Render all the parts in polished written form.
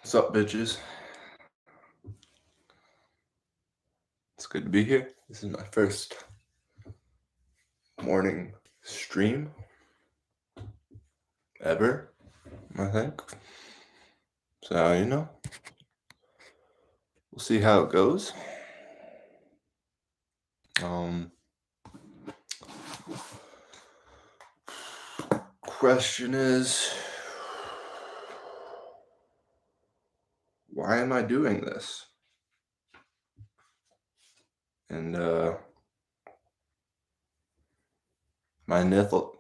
What's up, bitches? It's good to be here. This is my first morning stream ever, I think. So, we'll see how it goes. Question is, why am I doing this? And my initial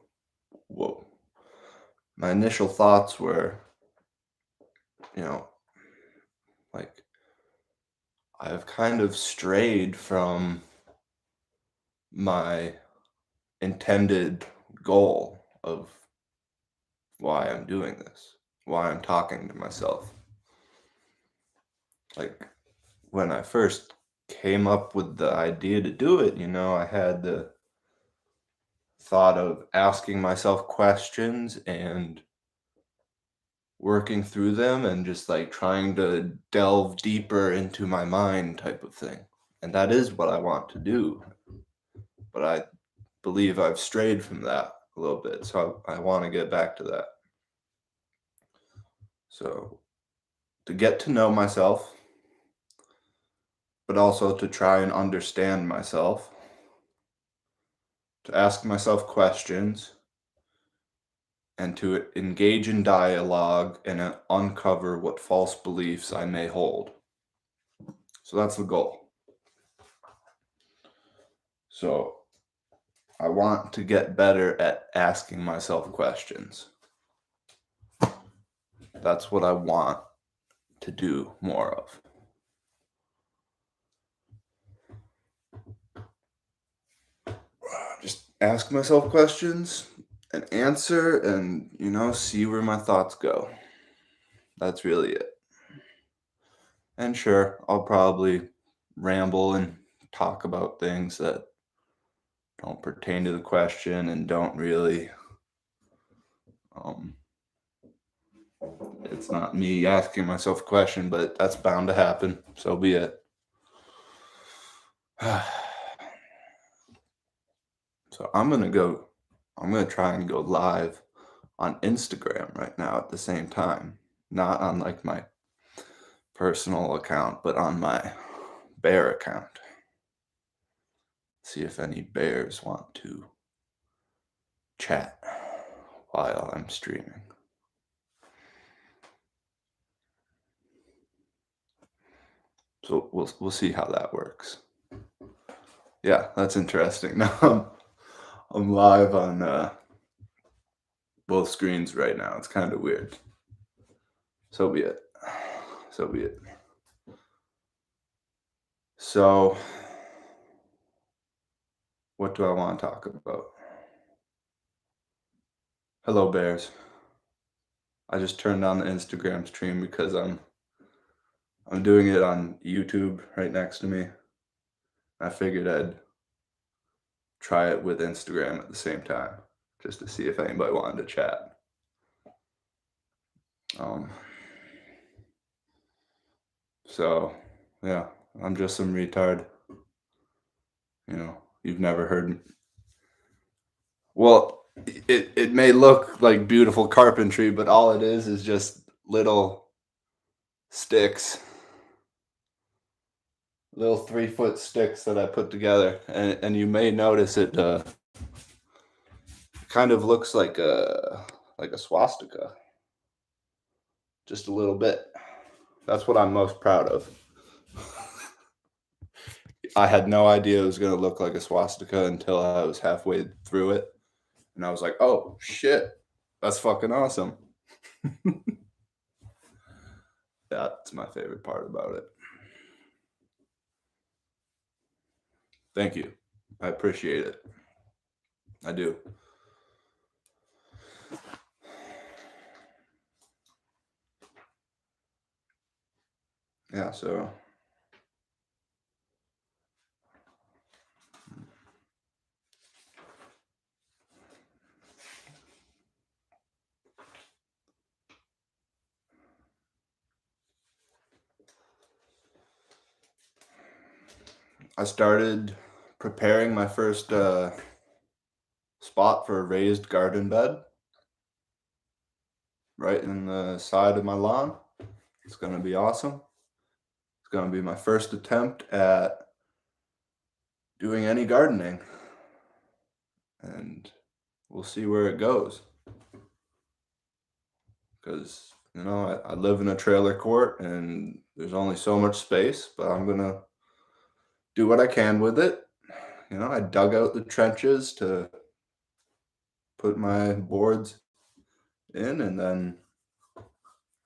thoughts were, like I've kind of strayed from my intended goal of why I'm doing this, why I'm talking to myself. Like when I first came up with the idea to do it, I had the thought of asking myself questions and working through them and just like trying to delve deeper into my mind type of thing. And that is what I want to do. But I believe I've strayed from that a little bit. So I want to get back to that. So to get to know myself, but also to try and understand myself, to ask myself questions, and to engage in dialogue and uncover what false beliefs I may hold. So that's the goal. So I want to get better at asking myself questions. That's what I want to do more of. Just ask myself questions and answer and, see where my thoughts go. That's really it. And sure, I'll probably ramble and talk about things that don't pertain to the question and don't really, it's not me asking myself a question, but that's bound to happen. So be it. So I'm going to try and go live on Instagram right now at the same time. Not on like my personal account, but on my bear account. See if any bears want to chat while I'm streaming. So we'll see how that works. Yeah, that's interesting. Now I'm live on both screens right now. It's kind of weird. So be it. So be it. So what do I want to talk about? Hello, bears. I just turned on the Instagram stream because I'm doing it on YouTube right next to me. I figured I'd try it with Instagram at the same time, just to see if anybody wanted to chat. So yeah, I'm just some retard. You've never heard me. Well, it may look like beautiful carpentry, but all it is just little sticks, little 3-foot sticks that I put together, and you may notice it kind of looks like a swastika, just a little bit. That's what I'm most proud of. I had no idea it was going to look like a swastika until I was halfway through it, and I was like, oh shit, that's fucking awesome. That's my favorite part about it. Thank you. I appreciate it. I do. Yeah, so I started preparing my first spot for a raised garden bed right in the side of my lawn. It's gonna be awesome. It's gonna be my first attempt at doing any gardening, and we'll see where it goes. Because I live in a trailer court and there's only so much space, but I'm gonna do what I can with it. I dug out the trenches to put my boards in, and then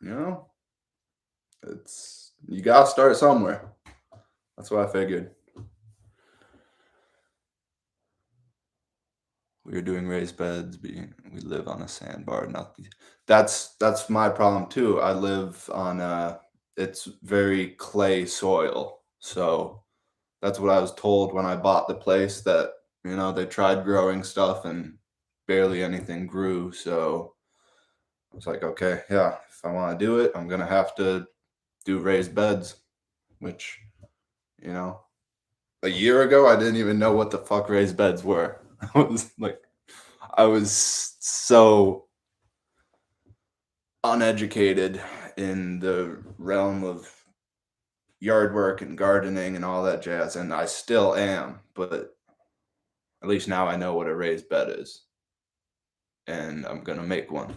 you know it's you gotta start somewhere. That's what I figured. We were doing raised beds. We live on a sandbar. Not that's my problem too. I live on it's very clay soil. So that's what I was told when I bought the place, that they tried growing stuff and barely anything grew. So I was like, okay, yeah, if I want to do it, I'm gonna have to do raised beds, which, you know, a year ago I didn't even know what the fuck raised beds were. I was so uneducated in the realm of yard work and gardening and all that jazz, and I still am, but at least now I know what a raised bed is, and I'm gonna make one,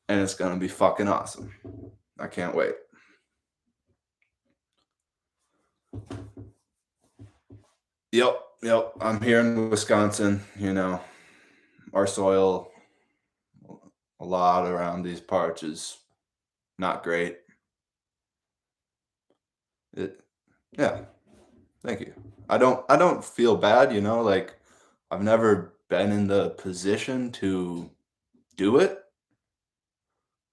and it's gonna be fucking awesome. I can't wait. Yep, yep. I'm here in Wisconsin. Our soil, a lot around these parts is not great. It, yeah. Thank you. I don't feel bad. Like I've never been in the position to do it,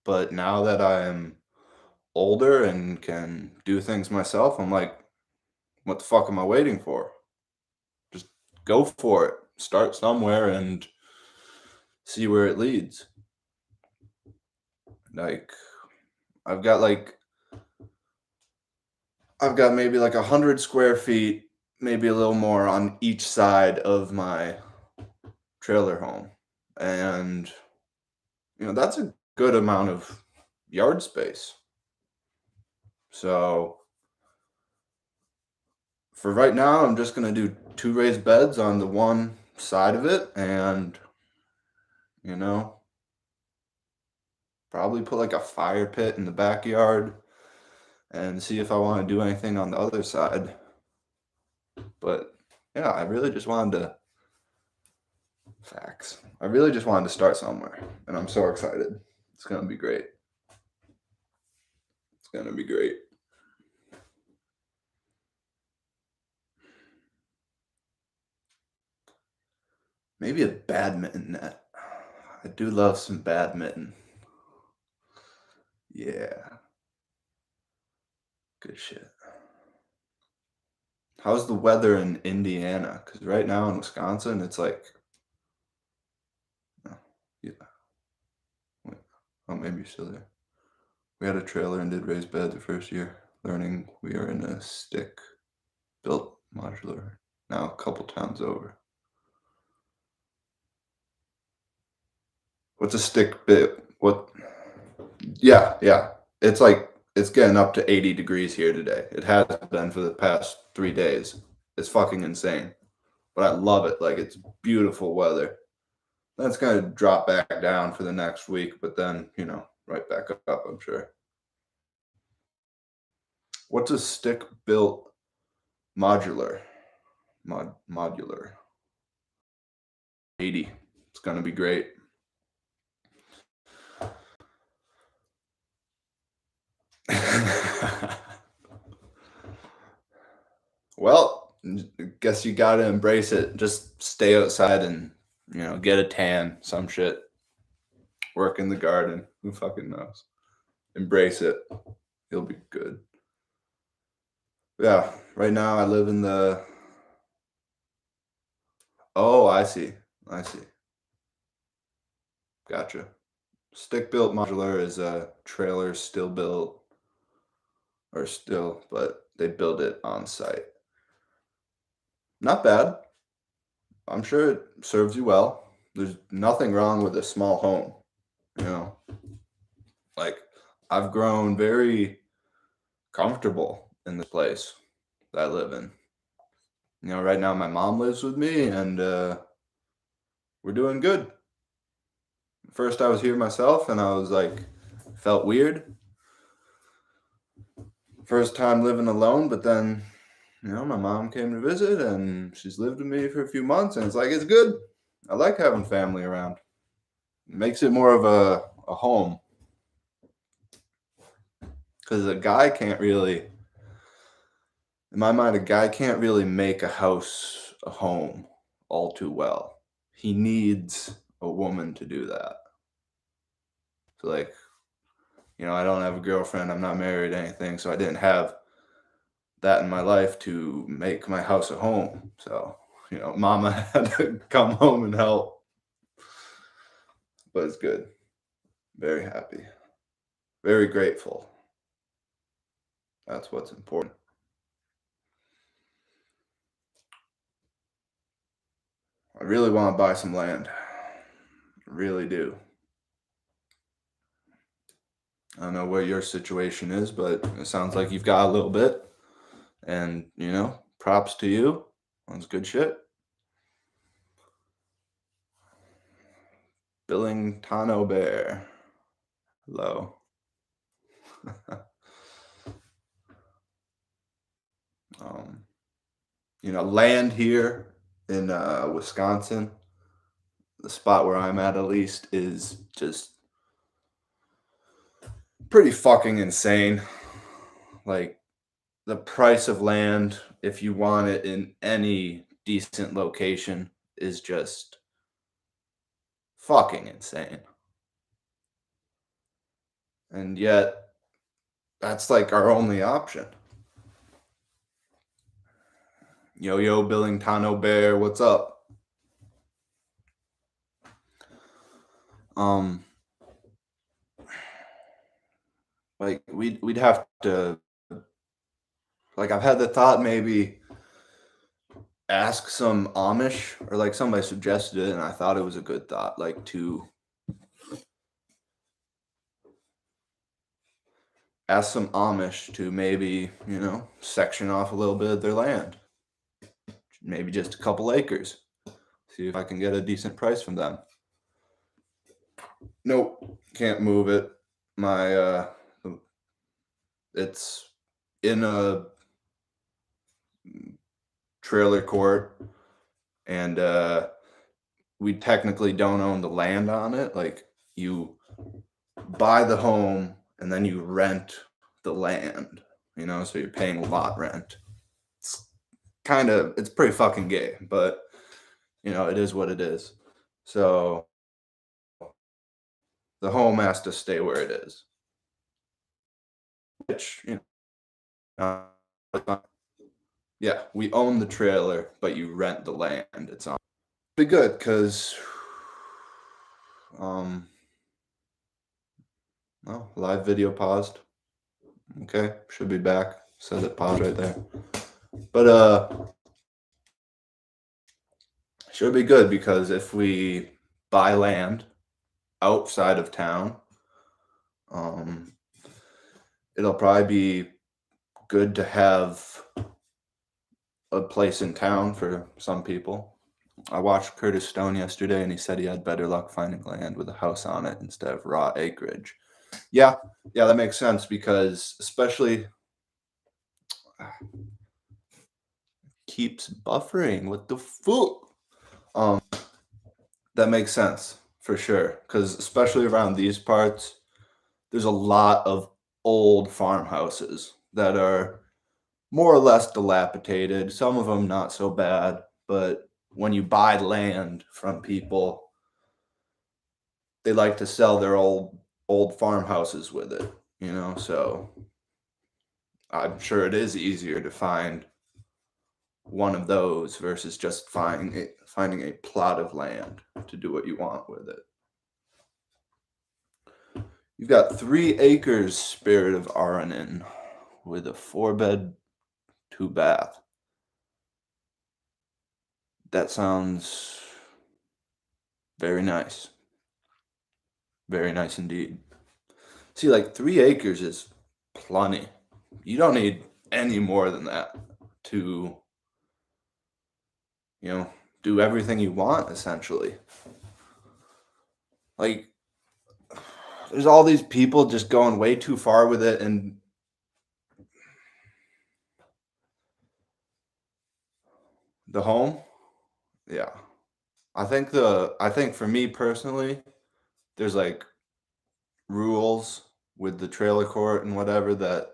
but now that I'm older and can do things myself, I'm like, what the fuck am I waiting for? Just go for it. Start somewhere and see where it leads. Like I've got like I've got maybe like 100 square feet, maybe a little more on each side of my trailer home. And that's a good amount of yard space. So for right now, I'm just gonna do two raised beds on the one side of it, and you know, probably put like a fire pit in the backyard and see if I want to do anything on the other side. But yeah, I really just wanted to facts. I really just wanted to start somewhere, and I'm so excited. It's gonna be great. It's gonna be great. Maybe a badminton net. I do love some badminton. Yeah, good shit. How's the weather in Indiana? Because right now in Wisconsin, it's like, oh, yeah, wait, oh, maybe you're still there. We had a trailer and did raised bed the first year. Learning we are in a stick built modular now a couple towns over. What's a stick bit? What? Yeah, yeah. It's getting up to 80 degrees here today. It has been for the past 3 days. It's fucking insane. But I love it. Like it's beautiful weather. That's gonna drop back down for the next week, but then, right back up, I'm sure. What's a stick built modular? Modular. 80. It's gonna be great. Well, guess you gotta embrace it. Just stay outside and, get a tan, some shit. Work in the garden. Who fucking knows? Embrace it. You'll be good. Yeah, right now I live in the. Oh, I see. I see. Gotcha. Stick built modular is a trailer still built, or still, but they build it on site. Not bad. I'm sure it serves you well. There's nothing wrong with a small home, you know. Like I've grown very comfortable in this place that I live in. Right now my mom lives with me and we're doing good. First I was here myself and I was like felt weird. First time living alone, but then my mom came to visit and she's lived with me for a few months and it's good. I like having family around. It makes it more of a home. Because a guy can't really, in my mind, a guy can't really make a house a home all too well. He needs a woman to do that. So, like, I don't have a girlfriend, I'm not married, anything, so I didn't have that in my life to make my house a home. So, mama had to come home and help. But it's good. Very happy. Very grateful. That's what's important. I really want to buy some land. I really do. I don't know what your situation is, but it sounds like you've got a little bit. And, props to you. That's good shit. Billing Tano Bear. Hello. Land here in Wisconsin, the spot where I'm at least, is just pretty fucking insane. Like, the price of land, if you want it in any decent location, is just fucking insane. And yet, that's like our only option. Yo, Billing Tano Bear, what's up? Like we'd have to, like, I've had the thought maybe ask some Amish, or like somebody suggested it and I thought it was a good thought, like to ask some Amish to maybe, section off a little bit of their land. Maybe just a couple acres. See if I can get a decent price from them. Nope, can't move it. My it's in a trailer court and we technically don't own the land on it. Like, you buy the home and then you rent the land, so you're paying lot rent. It's pretty fucking gay, but it is what it is. So the home has to stay where it is. Which, yeah, we own the trailer, but you rent the land. It's on. Be good, because live video paused. Okay, should be back. Says it paused right there. But should be good, because if we buy land outside of town, it'll probably be good to have a place in town for some people. I watched Curtis Stone yesterday and he said he had better luck finding land with a house on it instead of raw acreage. Yeah, that makes sense, because especially keeps buffering. What the fuck? That makes sense for sure, because especially around these parts, there's a lot of old farmhouses that are more or less dilapidated. Some of them not so bad, but when you buy land from people, they like to sell their old farmhouses with it, so I'm sure it is easier to find one of those versus just finding a plot of land to do what you want with it. You've got 3 acres, Spirit of Aranin, with a 4-bed two bath. That sounds very nice. Very nice indeed. See, like 3 acres is plenty. You don't need any more than that to, you know, do everything you want essentially. Like there's all these people just going way too far with it and the home, yeah. I think for me personally, there's like rules with the trailer court and whatever that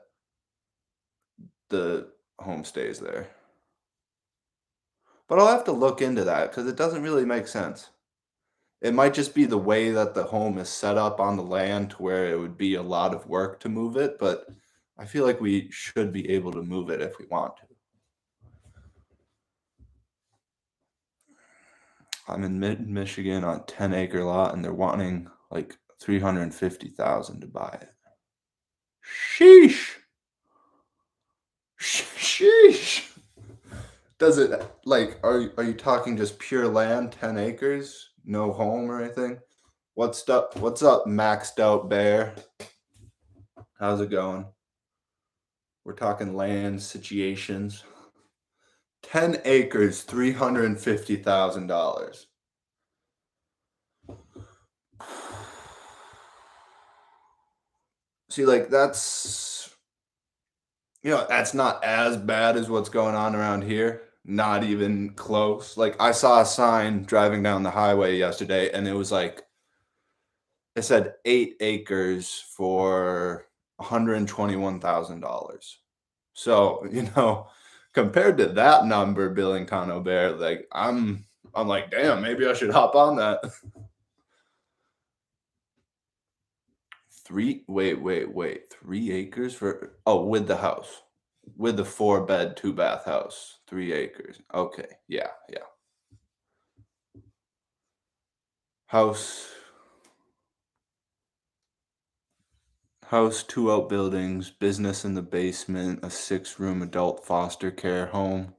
the home stays there. But I'll have to look into that because it doesn't really make sense. It might just be the way that the home is set up on the land to where it would be a lot of work to move it, but I feel like we should be able to move it if we want to. I'm in Michigan on 10-acre lot and they're wanting like 350,000 to buy it. Sheesh. Sheesh. Does it like are you talking just pure land, 10 acres, no home or anything? What's up, maxed out bear? How's it going? We're talking land situations. 10 acres, $350,000. See, like that's not as bad as what's going on around here. Not even close. Like I saw a sign driving down the highway yesterday and it was like it said 8 acres for $121,000. So, compared to that number, Billington O'Bear, like I'm like, damn, maybe I should hop on that. Wait. 3 acres with the house. With the 4-bed, 2-bath house. 3 acres. Okay. Yeah. House, two outbuildings, business in the basement, a 6-room adult foster care home.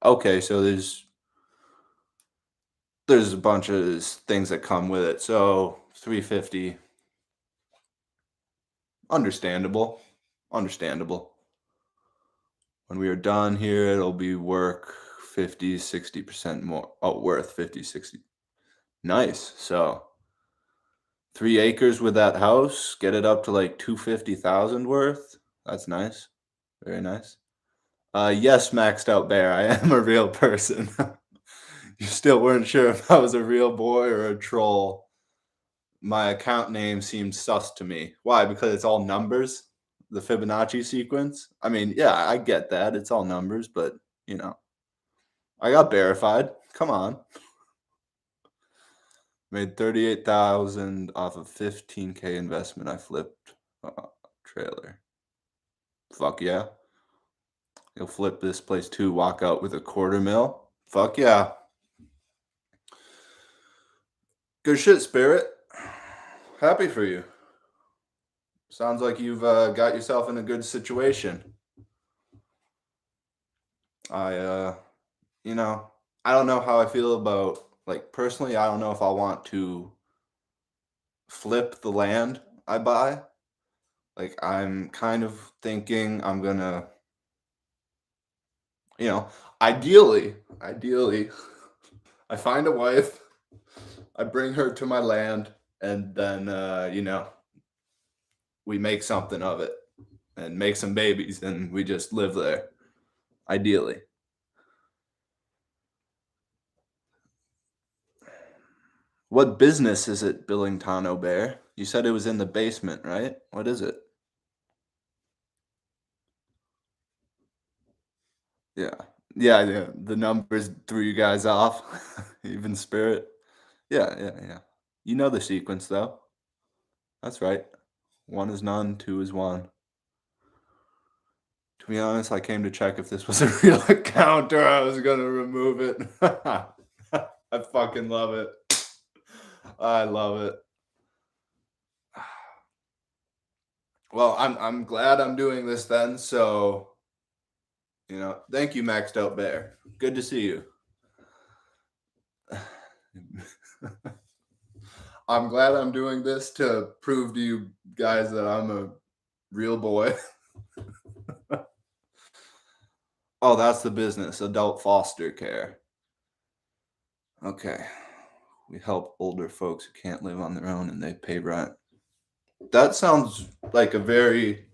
Okay, so there's a bunch of things that come with it. So 350, understandable. Understandable. When we are done here, it'll be work 50, 60% more. Oh, worth 50, 60. Nice. So 3 acres with that house, get it up to like 250,000 worth. That's nice. Very nice. Yes, maxed out bear. I am a real person. You still weren't sure if I was a real boy or a troll. My account name seemed sus to me. Why? Because it's all numbers, the Fibonacci sequence. I mean, yeah, I get that. It's all numbers, but I got verified. Come on. Made 38,000 off of 15K investment. I flipped trailer. Fuck yeah. You'll flip this place too, walk out with a $250,000. Fuck yeah. Good shit, Spirit. Happy for you. Sounds like you've got yourself in a good situation. I, I don't know how I feel about, like, personally, I don't know if I want to flip the land I buy. Like, I'm kind of thinking I'm gonna, ideally, I find a wife, I bring her to my land, and then, we make something of it and make some babies, and we just live there, ideally. What business is it, Billington O'Bear? You said it was in the basement, right? What is it? Yeah. Yeah. The numbers threw you guys off. Even spirit. Yeah. You know the sequence, though. That's right. One is none, two is one. To be honest, I came to check if this was a real account or I was gonna remove it. I fucking love it. I love it. Well, I'm glad I'm doing this then. So Thank you, Maxed Out Bear. Good to see you. I'm glad I'm doing this to prove to you guys that I'm a real boy. Oh, that's the business, adult foster care. Okay. We help older folks who can't live on their own and they pay rent. That sounds like a very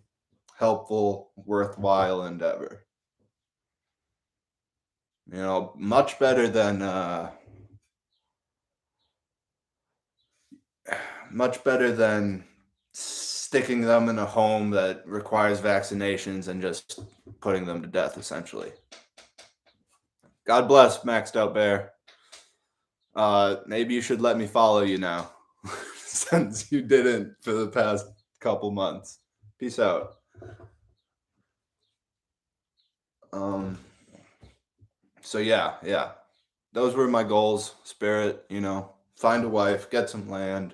helpful, worthwhile endeavor. Much better than sticking them in a home that requires vaccinations and just putting them to death, essentially. God bless, Maxed Out Bear. Maybe you should let me follow you now, since you didn't for the past couple months. Peace out. So yeah. Those were my goals. Spirit, find a wife, get some land,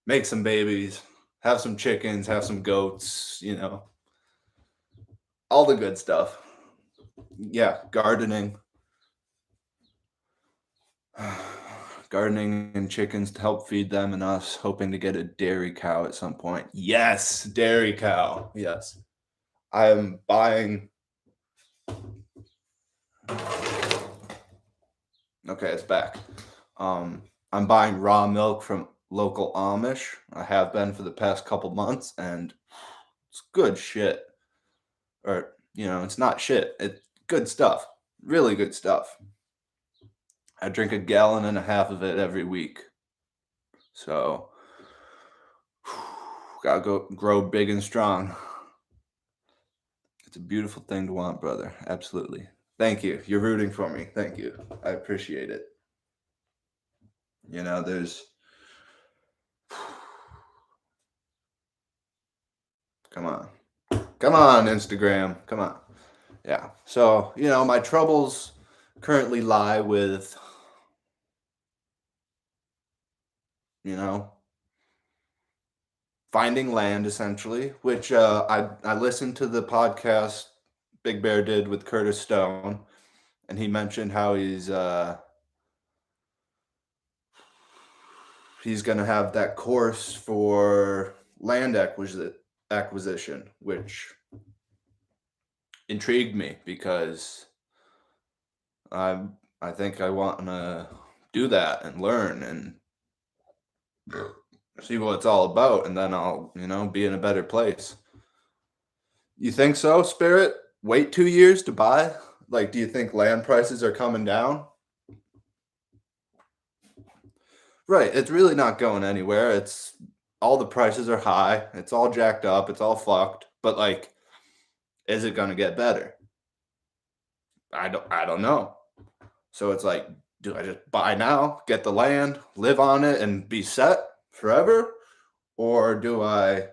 make some babies, have some chickens, have some goats, all the good stuff. Yeah, gardening. Gardening and chickens to help feed them and us, hoping to get a dairy cow at some point. Yes, dairy cow. Yes. I am buying. Okay, it's back. I'm buying raw milk from local Amish. I have been for the past couple months, and it's good shit. Or, it's not shit. It's good stuff. Really good stuff. I drink 1.5 gallons of it every week. So, gotta go grow big and strong. It's a beautiful thing to want, brother. Absolutely. Thank you. You're rooting for me. Thank you. I appreciate it. There's. Come on. Come on, Instagram. Come on. Yeah. So, my troubles currently lie with, finding land, essentially, which I listened to the podcast Big Bear did with Curtis Stone, and he mentioned how he's going to have that course for land acquisition, which intrigued me because I think I want to do that and learn and see what it's all about, and then I'll, be in a better place. You think so, Spirit? Wait 2 years to buy? Like, do you think land prices are coming down? Right, it's really not going anywhere. It's all the prices are high. It's all jacked up. It's all fucked. But like, is it gonna get better? I don't know. So it's like, do I just buy now, get the land, live on it, and be set forever? Or do I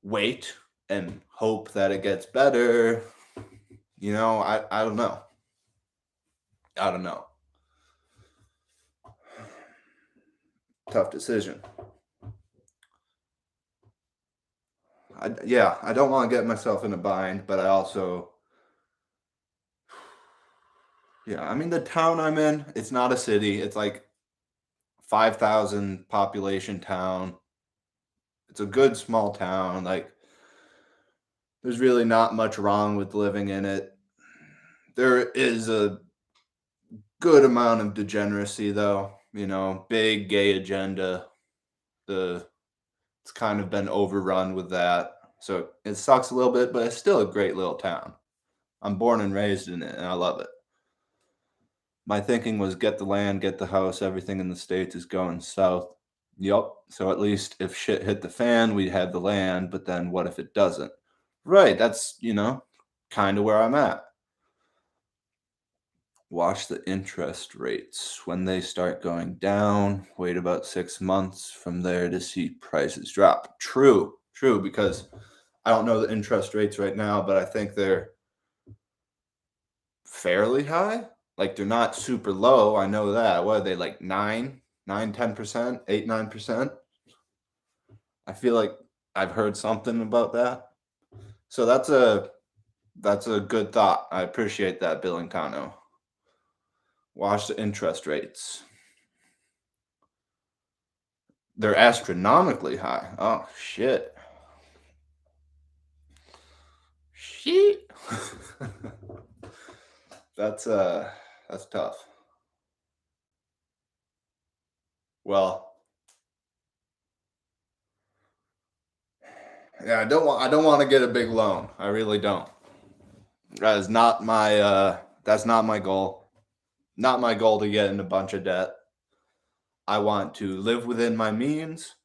wait and hope that it gets better? I don't know. I don't know. Tough decision. I don't want to get myself in a bind, but I also, the town I'm in, it's not a city. It's like 5,000 population town. It's a good small town. Like, there's really not much wrong with living in it. There is a good amount of degeneracy, though. Big gay agenda. It's kind of been overrun with that. So it sucks a little bit, but it's still a great little town. I'm born and raised in it, and I love it. My thinking was get the land, get the house, everything in the States is going south. Yup. So at least if shit hit the fan, we'd have the land, but then what if it doesn't? Right, that's, kind of where I'm at. Watch the interest rates. When they start going down, wait about 6 months from there to see prices drop. True, because I don't know the interest rates right now, but I think they're fairly high. Like, they're not super low. I know that. What are they, like 9, 10%, 8, 9%? I feel like I've heard something about that. So that's a That's a good thought. I appreciate that, Billingtano. Watch the interest rates. They're astronomically high. Oh shit. Shit. That's tough. Well, yeah, I don't want to get a big loan. I really don't. That's not my goal. Not my goal to get in a bunch of debt. I want to live within my means,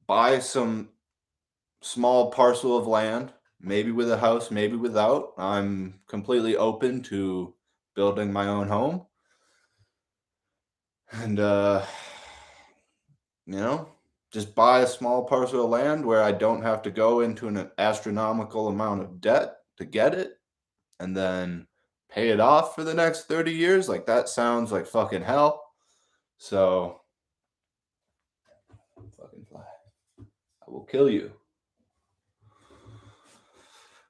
buy some small parcel of land, maybe with a house, maybe without. I'm completely open to building my own home. And you know, just buy a small parcel of land where I don't have to go into an astronomical amount of debt to get it and then pay it off for the next 30 years. Like that sounds like fucking hell. So fucking fly. I will kill you.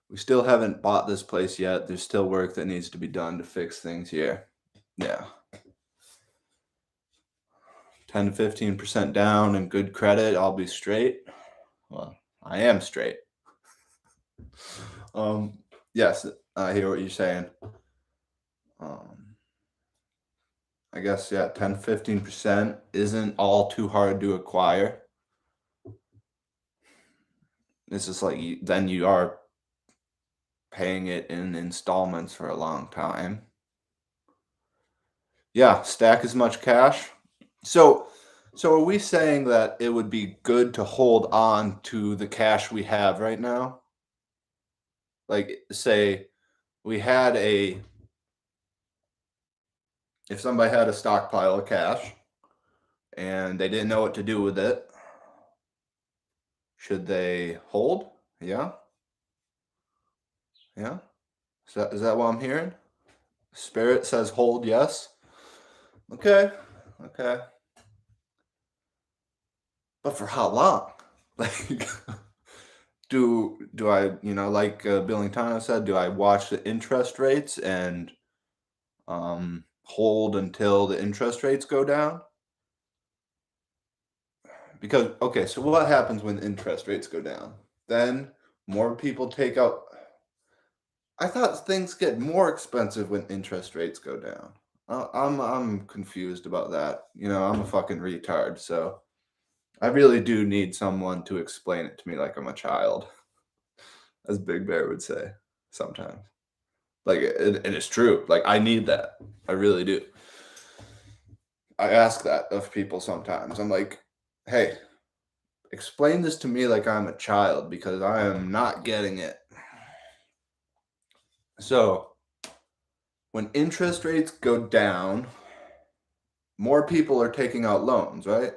We still haven't bought this place yet. There's still work that needs to be done to fix things here. Yeah. 10 to 15% down and good credit, I'll be straight. Well, I am straight. Yes, I hear what you're saying. I guess, yeah, 10 to 15% isn't all too hard to acquire. It's just like then you are paying it in installments for a long time. Yeah, stack as much cash. So are we saying that it would be good to hold on to the cash we have right now? Like say we had a if somebody had a stockpile of cash and they didn't know what to do with it, should they hold? Yeah. Yeah. Is that what I'm hearing? Spirit says hold, yes. Okay. Okay. But for how long? Like do I, like Billingtano said, do I watch the interest rates and hold until the interest rates go down? Because okay, so what happens when interest rates go down? Then more people take out. I thought things get more expensive when interest rates go down. I'm confused about that. I'm a fucking retard, so I really do need someone to explain it to me like I'm a child, as Big Bear would say sometimes. Like, and it's true. Like, I need that. I really do. I ask that of people sometimes. I'm like, hey, explain this to me like I'm a child because I am not getting it. So, when interest rates go down, more people are taking out loans, right?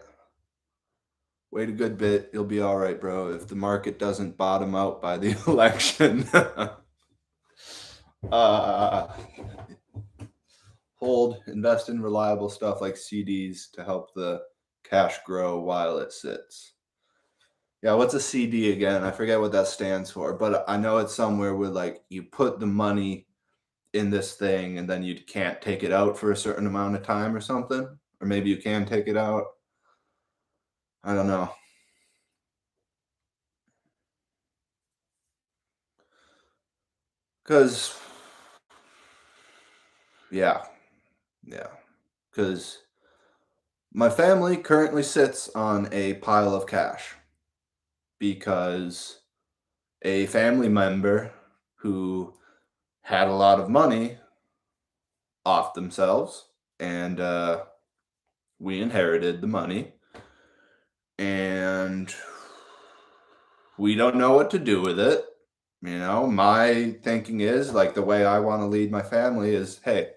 Wait a good bit, you'll be all right, bro. If the market doesn't bottom out by the election, uh, hold, invest in reliable stuff like CDs to help the cash grow while it sits. Yeah, what's a CD again? I forget what that stands for, but I know it's somewhere where like you put the money in this thing and then you can't take it out for a certain amount of time or something. Or maybe you can take it out. I don't know. Cause yeah. Yeah. Cause my family currently sits on a pile of cash because a family member who had a lot of money off themselves and we inherited the money and we don't know what to do with it. My thinking is like the way I want to lead my family is hey,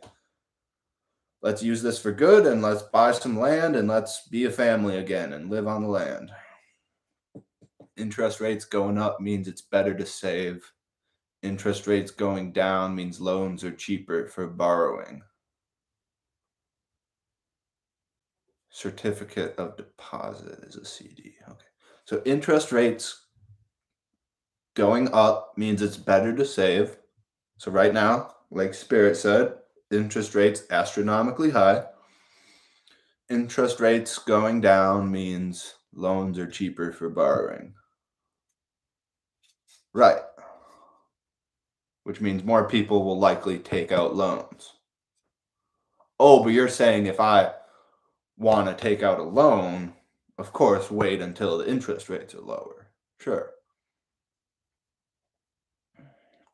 let's use this for good and let's buy some land and let's be a family again and live on the land. Interest rates going up means it's better to save. Interest rates going down means loans are cheaper for borrowing. Certificate of deposit is a CD. Okay. So interest rates going up means it's better to save. So right now, like Spirit said, interest rates astronomically high. Interest rates going down means loans are cheaper for borrowing. Right. Which means more people will likely take out loans. Oh, but you're saying if I want to take out a loan, of course, wait until the interest rates are lower. Sure.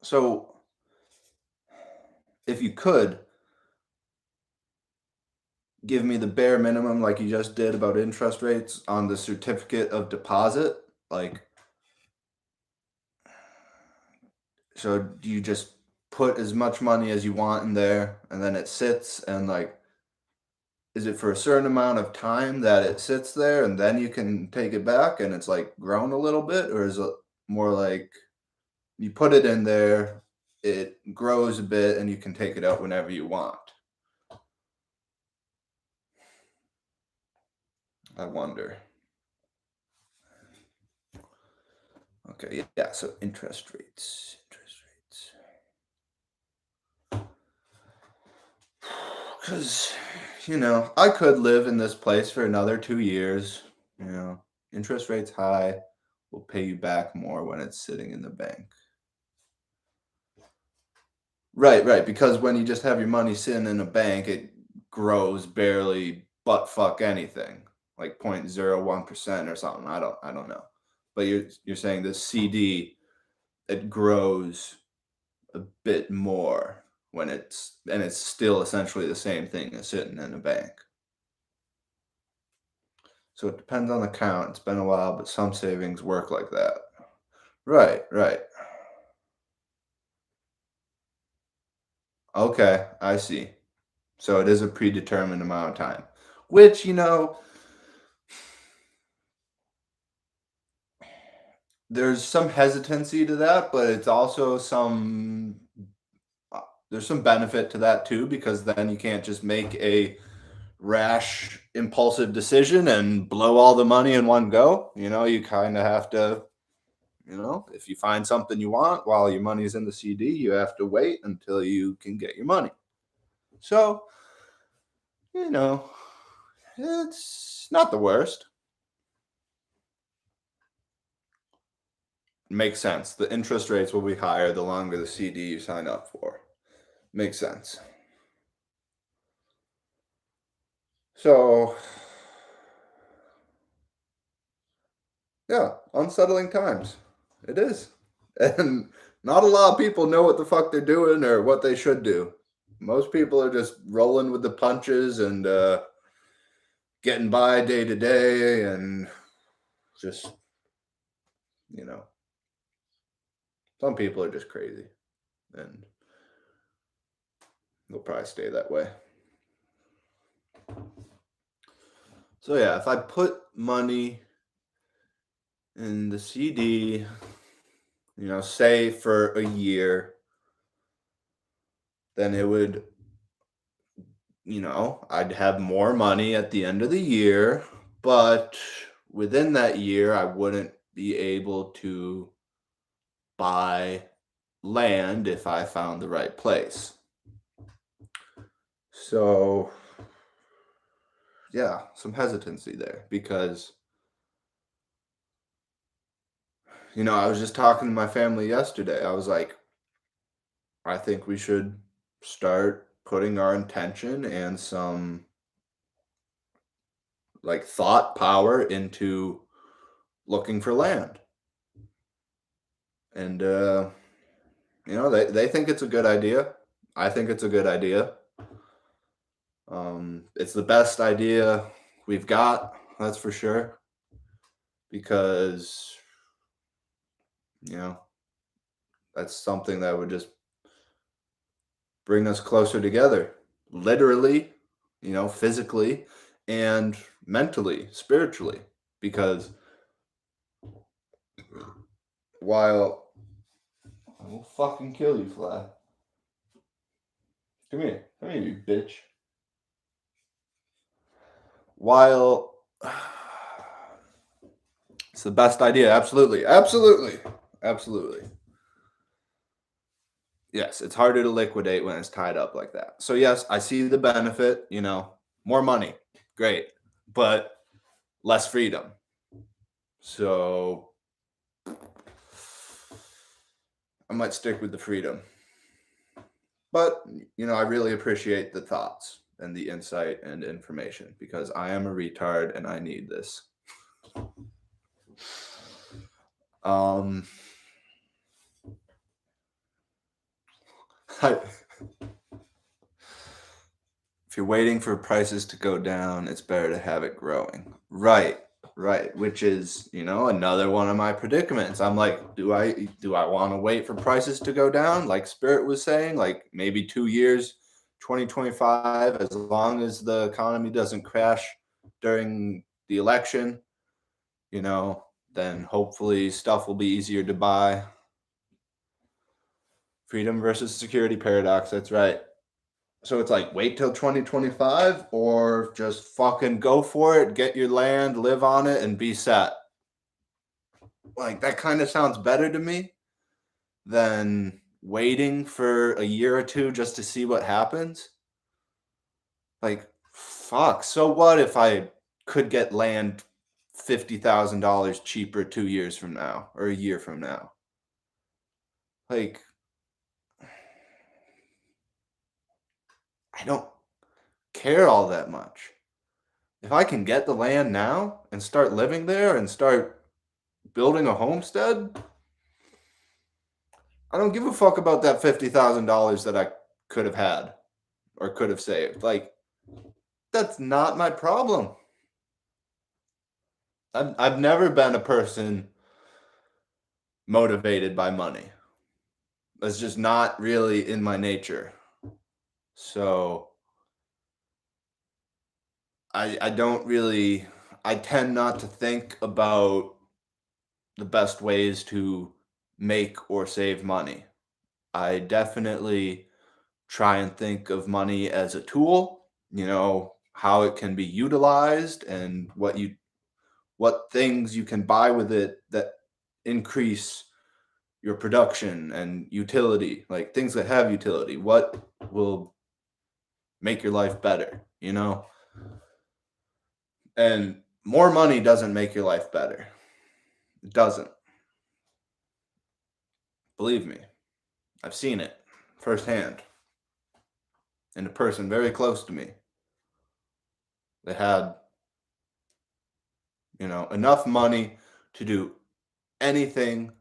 So, if you could give me the bare minimum, like you just did about interest rates on the certificate of deposit, like, so do you just put as much money as you want in there and then it sits and like, is it for a certain amount of time that it sits there and then you can take it back and it's like grown a little bit? Or is it more like you put it in there, it grows a bit, and you can take it out whenever you want? I wonder. Okay, yeah, so interest rates. Because, I could live in this place for another 2 years. You know, interest rates high will pay you back more when it's sitting in the bank. Right, right. Because when you just have your money sitting in a bank, it grows barely butt fuck anything, like 0.01% or something. I don't know. But you're saying the CD, it grows a bit more when it's still essentially the same thing as sitting in a bank. So it depends on the count. It's been a while, but some savings work like that. Right, right. Okay, I see. So it is a predetermined amount of time, which, there's some hesitancy to that, but it's also uh, there's some benefit to that too, because then you can't just make a rash, impulsive decision and blow all the money in one go. You kind of have to, if you find something you want while your money's in the CD, you have to wait until you can get your money. So, you know, it's not the worst. Makes sense. The interest rates will be higher the longer the CD you sign up for. Makes sense. So, yeah, unsettling times. It is. And not a lot of people know what the fuck they're doing or what they should do. Most people are just rolling with the punches and getting by day to day and just, you know, some people are just crazy and they'll probably stay that way. So, yeah, if I put money in the CD, say for a year, then it would, I'd have more money at the end of the year, but within that year, I wouldn't be able to buy land if I found the right place. So, yeah, some hesitancy there because, I was just talking to my family yesterday. I was like, I think we should start putting our intention and some like thought power into looking for land. And they think it's a good idea. I think it's a good idea. It's the best idea we've got, that's for sure. Because, you know, that's something that would just bring us closer together, literally, physically and mentally, spiritually. Because while I will fucking kill you, Fly. Come here, you bitch. While it's the best idea, absolutely, absolutely, absolutely. Yes, it's harder to liquidate when it's tied up like that. So yes, I see the benefit, more money. Great. But less freedom. So I might stick with the freedom. But, I really appreciate the thoughts and the insight and information because I am a retard and I need this. Um I, if you're waiting for prices to go down, it's better to have it growing. Right. Right, which is, another one of my predicaments. I'm like, do I want to wait for prices to go down like Spirit was saying, like maybe 2 years, 2025, as long as the economy doesn't crash during the election, then hopefully stuff will be easier to buy. Freedom versus security paradox, that's right. So it's like wait till 2025 or just fucking go for it, get your land, live on it, and be set. Like that kind of sounds better to me than waiting for a year or two just to see what happens. Like, fuck. So what if I could get land $50,000 cheaper 2 years from now or a year from now? Like, I don't care all that much. If I can get the land now and start living there and start building a homestead, I don't give a fuck about that $50,000 that I could have had or could have saved. Like, that's not my problem. I've never been a person motivated by money. That's just not really in my nature. So I don't really I tend not to think about the best ways to make or save money. I definitely try and think of money as a tool, how it can be utilized and what things you can buy with it that increase your production and utility, like things that have utility. What will make your life better? And more money doesn't make your life better. It doesn't. Believe me, I've seen it firsthand. And a person very close to me that had, enough money to do anything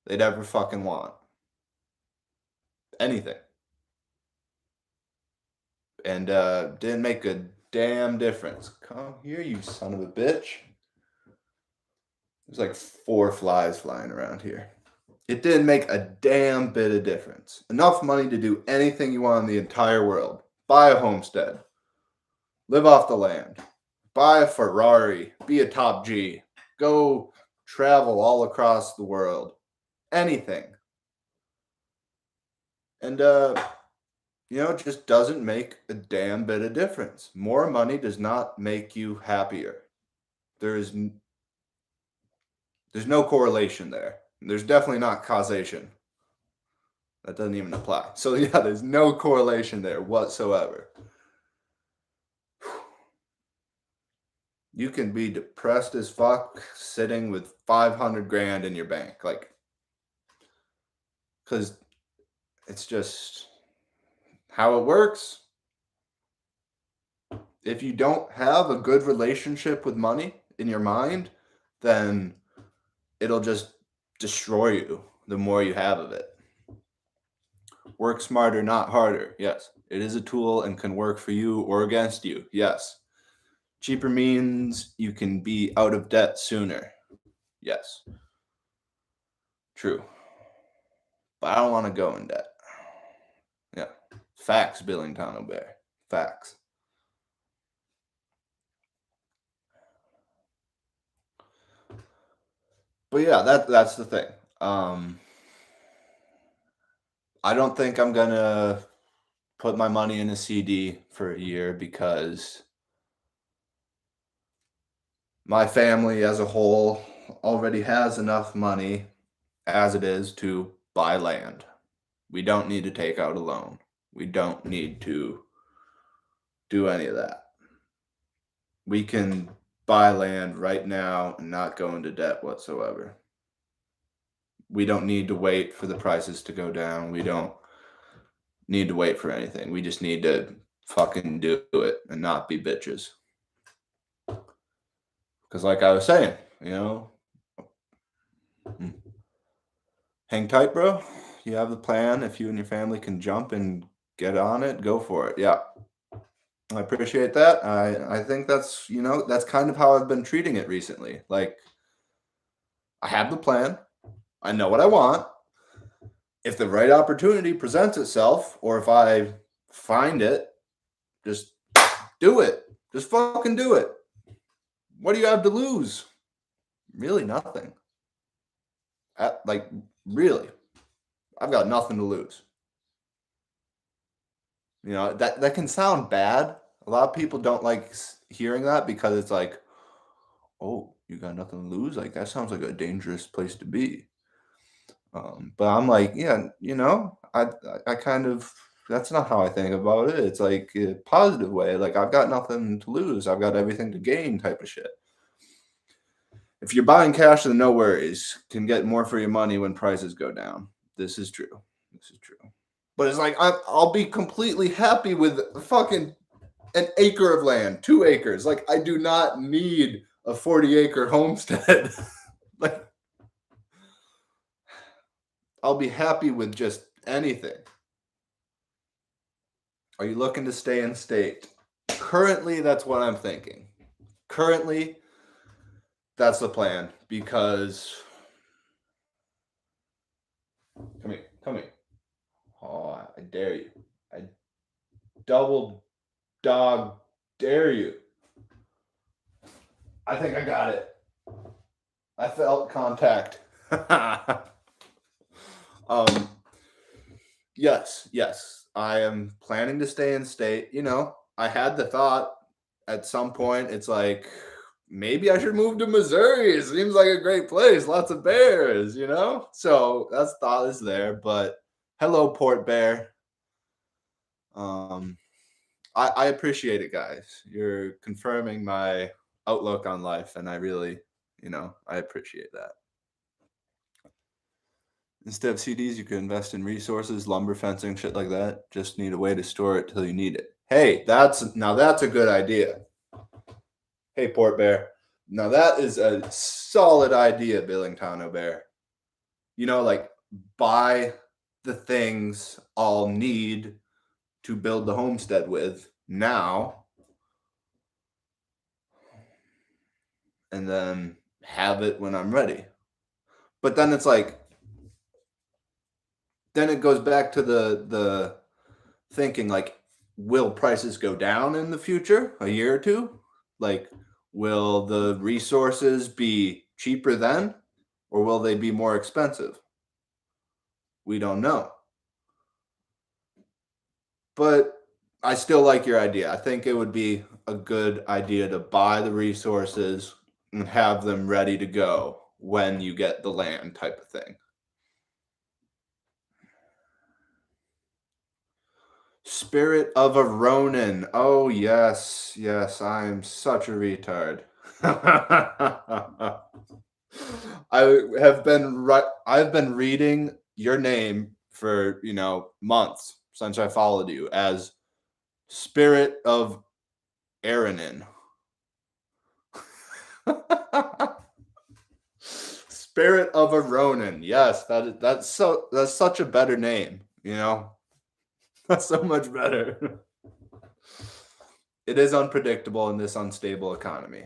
they'd ever fucking want. Anything. And didn't make a damn difference. Come here, you son of a bitch. There's like 4 flies flying around here. It didn't make a damn bit of difference. Enough money to do anything you want in the entire world. Buy a homestead. Live off the land. Buy a Ferrari. Be a top G. Go travel all across the world. Anything. And it just doesn't make a damn bit of difference. More money does not make you happier. There's no correlation there. There's definitely not causation. That doesn't even apply. So yeah, there's no correlation there whatsoever. You can be depressed as fuck sitting with 500 grand in your bank, like, because it's just how it works. If you don't have a good relationship with money in your mind, then it'll just destroy you the more you have of it. Work smarter, not harder. Yes. It is a tool and can work for you or against you. Yes. Cheaper means you can be out of debt sooner. Yes. True. But I don't want to go in debt. Yeah. Facts, Billington O'Bear. Facts. But yeah, that's the thing. I don't think I'm gonna put my money in a CD for a year because my family as a whole already has enough money as it is to buy land. We don't need to take out a loan. We don't need to do any of that. We can buy land right now and not go into debt whatsoever. We don't need to wait for the prices to go down. We don't need to wait for anything. We just need to fucking do it and not be bitches. Because, like I was saying, hang tight, bro. You have the plan. If you and your family can jump and get on it, go for it. Yeah. I appreciate that. I think that's, that's kind of how I've been treating it recently. Like, I have the plan. I know what I want. If the right opportunity presents itself, or if I find it, just do it. Just fucking do it. What do you have to lose? Really nothing. Really. I've got nothing to lose. That can sound bad. A lot of people don't like hearing that because it's like, oh, you got nothing to lose? Like, that sounds like a dangerous place to be. But I'm like, yeah, I kind of, that's not how I think about it. It's like a positive way. Like, I've got nothing to lose. I've got everything to gain type of shit. If you're buying cash, then no worries. Can get more for your money when prices go down. This is true. But it's like, I'll be completely happy with fucking an acre of land, 2 acres. Like, I do not need a 40-acre homestead. Like, I'll be happy with just anything. Are you looking to stay in state? Currently, that's what I'm thinking. Currently, that's the plan, because come here. Oh, I dare you. I double dog dare you. I think I got it. I felt contact. Yes. I am planning to stay in state. I had the thought at some point, it's like, maybe I should move to Missouri. It seems like a great place. Lots of bears, So that's thought is there. But hello, Port Bear. I appreciate it, guys. You're confirming my outlook on life, and I really, I appreciate that. Instead of CDs, you could invest in resources, lumber, fencing, shit like that. Just need a way to store it till you need it. Hey, that's a good idea. Hey, Port Bear. Now that is a solid idea, Billington Bear. Like, buy the things I'll need to build the homestead with now, and then have it when I'm ready. But then it's like, then it goes back to the thinking, like, will prices go down in the future, a year or two? Like, will the resources be cheaper then, or will they be more expensive? We don't know. But I still like your idea. I think it would be a good idea to buy the resources and have them ready to go when you get the land, type of thing. Spirit of a Ronin. Oh, yes. I am such a retard. I've been reading your name for, months since I followed you as Spirit of Aranin. Spirit of a Ronin. Yes, that's such a better name, That's so much better. It is unpredictable in this unstable economy.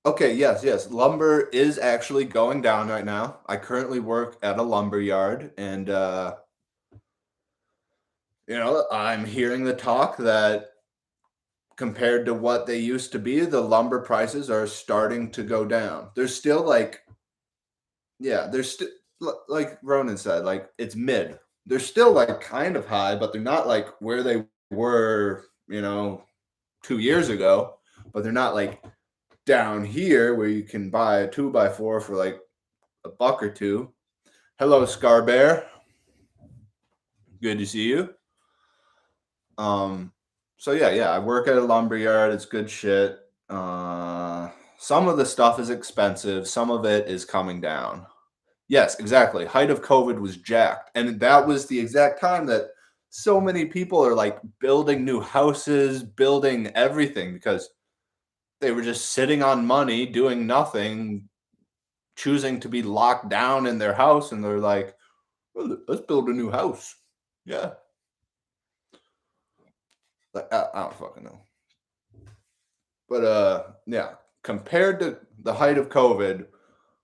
Okay, yes. Lumber is actually going down right now. I currently work at a lumber yard, and I'm hearing the talk that compared to what they used to be, the lumber prices are starting to go down. There's still like Ronan said, like, it's mid. They're still like kind of high, but they're not like where they were, 2 years ago. But they're not like down here where you can buy a 2x4 for like $1 or $2. Hello, Scar Bear. Good to see you. Um, so yeah, I work at a lumber yard. It's good shit. Some of the stuff is expensive. Some of it is coming down. Yes, exactly. Height of COVID was jacked, and that was the exact time that so many people are like building new houses, building everything because they were just sitting on money, doing nothing, choosing to be locked down in their house, and they're like, well, let's build a new house. Yeah, like I don't fucking know. But yeah, compared to the height of COVID,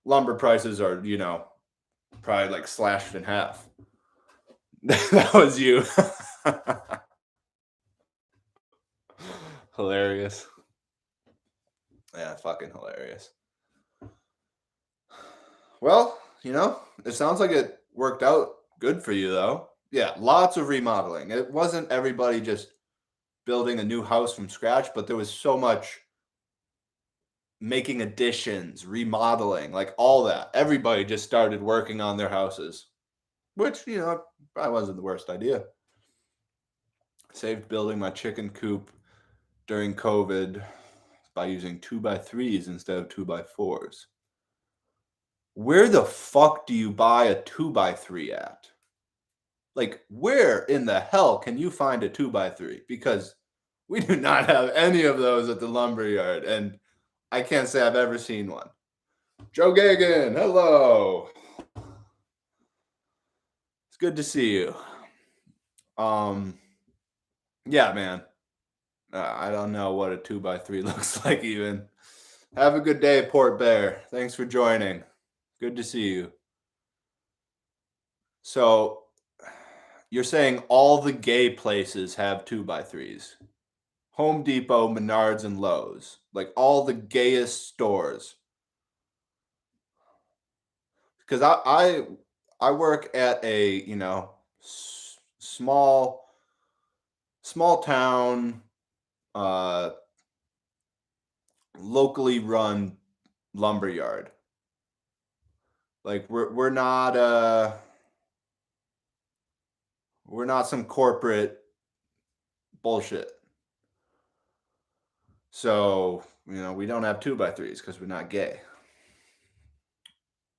lumber prices are, probably like slashed in half. That was you. Hilarious. Yeah, fucking hilarious. Well, it sounds like it worked out good for you though. Yeah, lots of remodeling. It wasn't everybody just building a new house from scratch, but there was so much making additions, remodeling, like all that. Everybody just started working on their houses, which, probably wasn't the worst idea. Saved building my chicken coop during COVID by using 2x3s instead of 2x4s. Where the fuck do you buy a 2x3 at? Like, where in the hell can you find a 2x3? Because we do not have any of those at the lumber yard, and I can't say I've ever seen one. Joe Gagan, hello. It's good to see you. Yeah, man. I don't know what a 2x3 looks like even. Have a good day, Port Bear. Thanks for joining. Good to see you. So, you're saying all the gay places have 2x3s? Home Depot, Menards, and Lowe's. Like all the gayest stores. Because I work at a, small town, uh, locally run lumber yard. Like we're not some corporate bullshit. So, we don't have 2x3s because we're not gay.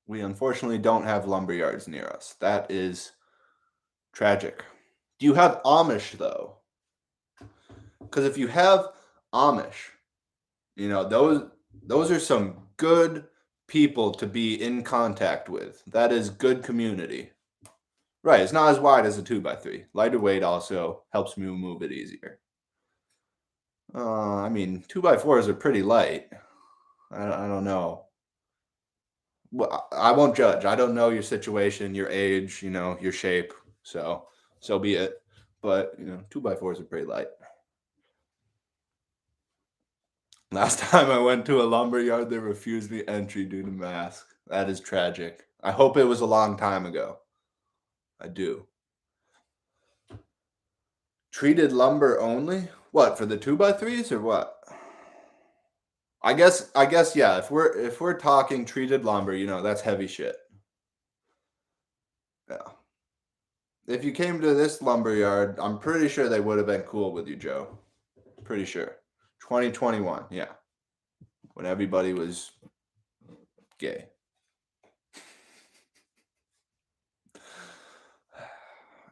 We unfortunately don't have lumber yards near us. That is tragic. Do you have Amish though? Because if you have Amish, those are some good people to be in contact with. That is good community. Right, it's not as wide as a 2x3. Lighter weight also helps me move it easier. I mean, 2x4s are pretty light. I don't know. Well, I won't judge. I don't know your situation, your age, your shape. So be it. But 2x4s are pretty light. Last time I went to a lumber yard, they refused me entry due to mask. That is tragic. I hope it was a long time ago. I do. Treated lumber only? What, for the 2x3s or what? I guess yeah, if we're talking treated lumber, that's heavy shit. Yeah. If you came to this lumber yard, I'm pretty sure they would have been cool with you, Joe. Pretty sure. 2021, yeah. When everybody was gay.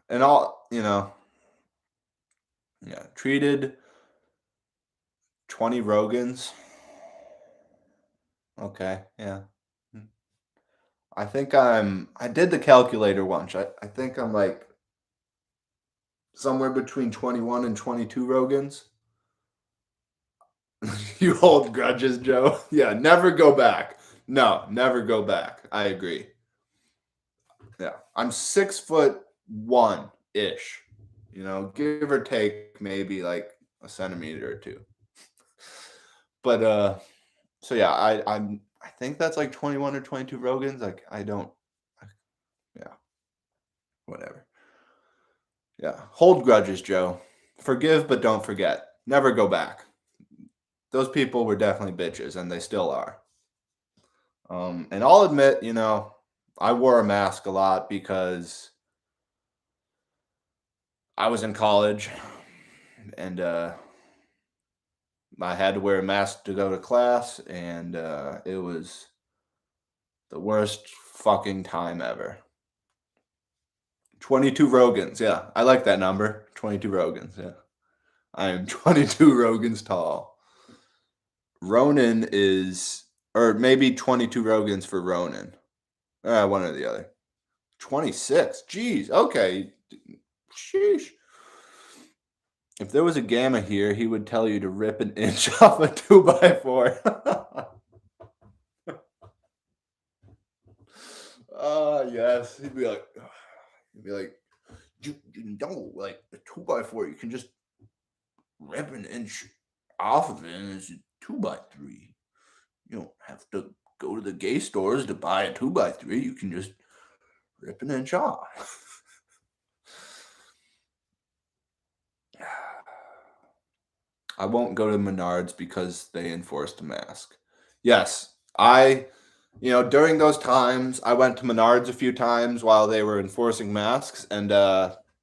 And all, yeah, treated 20 Rogans. Okay, yeah. I did the calculator once. I think I'm like somewhere between 21 and 22 Rogans. You hold grudges, Joe. Yeah, never go back. No, never go back. I agree. Yeah, I'm 6'1" ish. Give or take maybe like a centimeter or two. But so yeah, I think that's like 21 or 22 Rogans. Like yeah, whatever. Yeah, hold grudges, Joe. Forgive but don't forget. Never go back. Those people were definitely bitches, and they still are. And I'll admit, I wore a mask a lot because I was in college and I had to wear a mask to go to class, and it was the worst fucking time ever. 22 Rogans, yeah. I like that number. 22 Rogans, yeah. I am 22 Rogans tall. Ronan is, or maybe 22 Rogans for Ronan. One or the other. 26. Jeez. Okay. Sheesh. If there was a Gamma here, he would tell you to rip an inch off a 2x4. Yes. He'd be like, you know, like a 2x4, you can just rip an inch off of it, and it's a 2x3. You don't have to go to the gay stores to buy a 2x3. You can just rip an inch off. I won't go to Menards because they enforced a mask. Yes, during those times, I went to Menards a few times while they were enforcing masks, and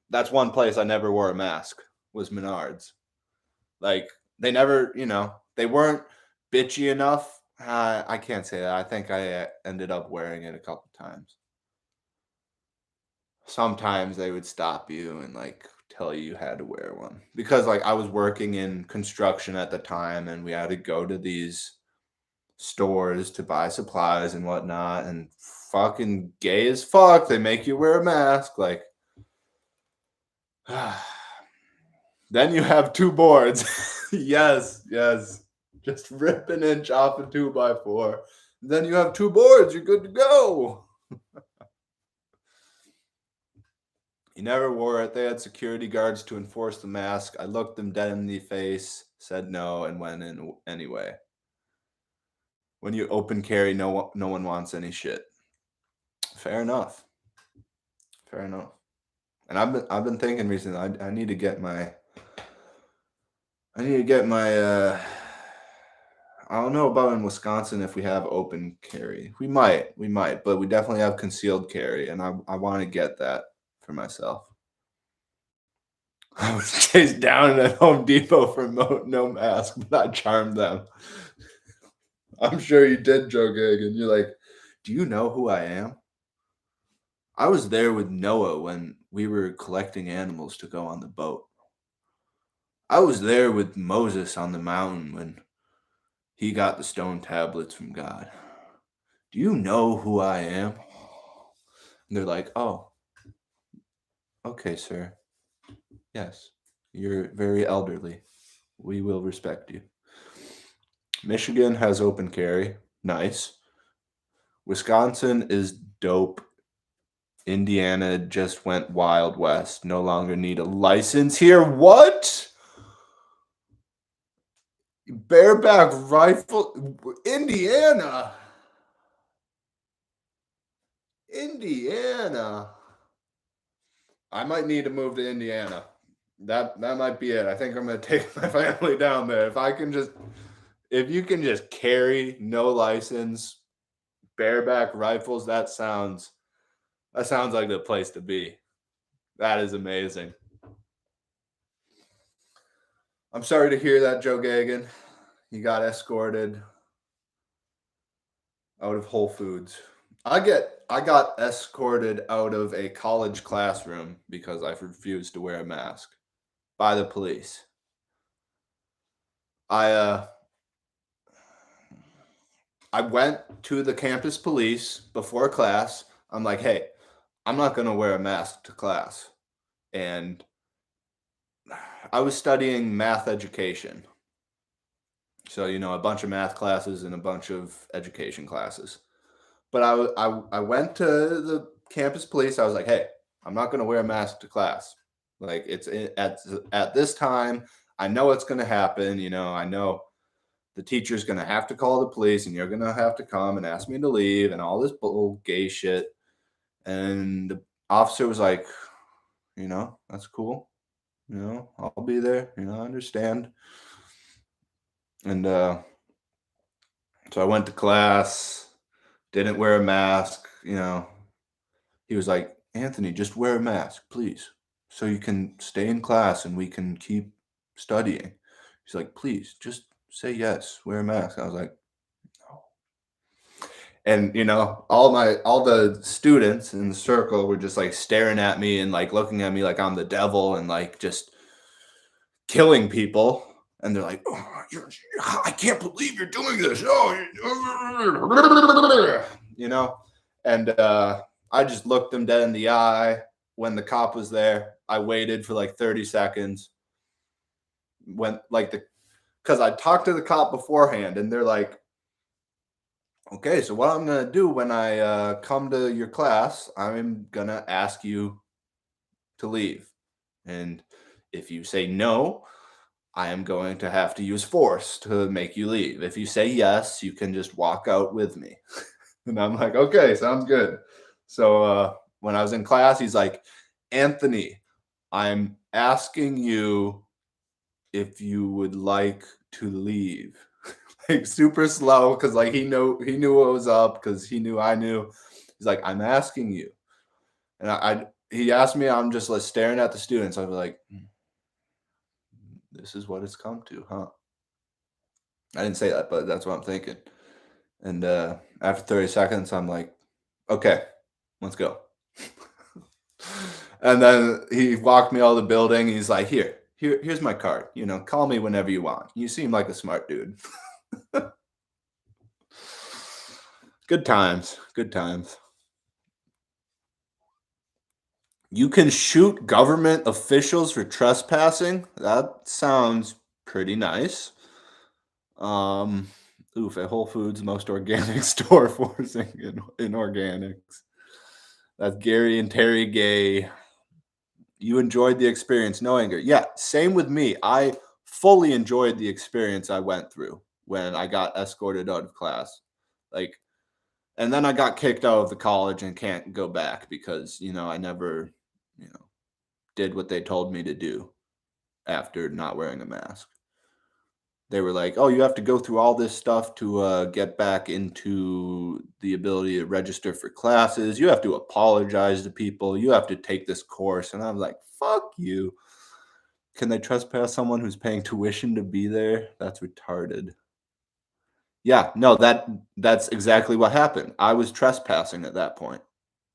that's one place I never wore a mask, was Menards. Like, they never, they weren't bitchy enough. I can't say that. I think I ended up wearing it a couple times. Sometimes they would stop you and like tell you had to wear one because like I was working in construction at the time and we had to go to these stores to buy supplies and whatnot, and fucking gay as fuck, they make you wear a mask. Like, then you have two boards. Yes, just rip an inch off a 2x4. Then you have two boards, you're good to go. He never wore it. They had security guards to enforce the mask. I looked them dead in the face, said no, and went in anyway. When you open carry, no one wants any shit. Fair enough. Fair enough. And I've been thinking recently. I need to get my. I don't know about in Wisconsin if we have open carry. We might, but we definitely have concealed carry, and I want to get that for myself. I was chased down at Home Depot for no mask, but I charmed them. I'm sure you did, Joe Gagan. You're like, do you know who I am? I was there with Noah when we were collecting animals to go on the boat. I was there with Moses on the mountain when he got the stone tablets from God. Do you know who I am? And they're like, oh, okay, sir. Yes, you're very elderly. We will respect you. Michigan has open carry. Nice. Wisconsin is dope. Indiana just went Wild West. No longer need a license here. What? Bareback rifle? Indiana. I might need to move to Indiana. That might be it. I think I'm gonna take my family down there. If you can just carry no license, bareback rifles, that sounds like the place to be. That is amazing. I'm sorry to hear that, Joe Gagan. You got escorted out of Whole Foods. I got escorted out of a college classroom because I refused to wear a mask by the police. I went to the campus police before class. I'm like, hey, I'm not going to wear a mask to class. And I was studying math education. So, a bunch of math classes and a bunch of education classes. But I went to the campus police. I was like, hey, I'm not going to wear a mask to class. Like, at this time, I know it's going to happen. I know the teacher's going to have to call the police and you're going to have to come and ask me to leave and all this bull gay shit. And the officer was like, that's cool. I'll be there. I understand. And so I went to class, didn't wear a mask, he was like, "Anthony, just wear a mask, please, so you can stay in class and we can keep studying." He's like, "Please, just say yes, wear a mask." I was like, "No." And all the students in the circle were just like staring at me and like looking at me like I'm the devil and like just killing people. And they're like, "Oh, I can't believe you're doing this." Oh, and I just looked them dead in the eye. When the cop was there, I waited for like 30 seconds. When like the Because I talked to the cop beforehand, and they're like, "Okay, so what I'm gonna do when I come to your class, I'm gonna ask you to leave, and if you say no, I am going to have to use force to make you leave. If you say yes, you can just walk out with me." And I'm like, "Okay, sounds good." So when I was in class, he's like, "Anthony, I'm asking you if you would like to leave." Like super slow, because like he knew what was up, because he knew I knew. He's like, "I'm asking you." And he asked me, I'm just like staring at the students. I was like, "This is what it's come to, huh?" I didn't say that, but that's what I'm thinking. And after 30 seconds, I'm like, "Okay, let's go." And then he walked me out of the building. He's like, here's my card. Call me whenever you want. You seem like a smart dude." Good times. Good times. You can shoot government officials for trespassing. That sounds pretty nice. Um, Oof, at Whole Foods, most organic store forcing in organics. That's Gary and Terry Gay. You enjoyed the experience, no anger. Yeah, same with me. I fully enjoyed the experience I went through when I got escorted out of class. Like, and then I got kicked out of the college and can't go back because, I never, did what they told me to do after not wearing a mask. They were like, "Oh, you have to go through all this stuff to get back into the ability to register for classes. You have to apologize to people. You have to take this course." And I was like, "Fuck you. Can they trespass someone who's paying tuition to be there? That's retarded." Yeah, no, that's exactly what happened. I was trespassing at that point.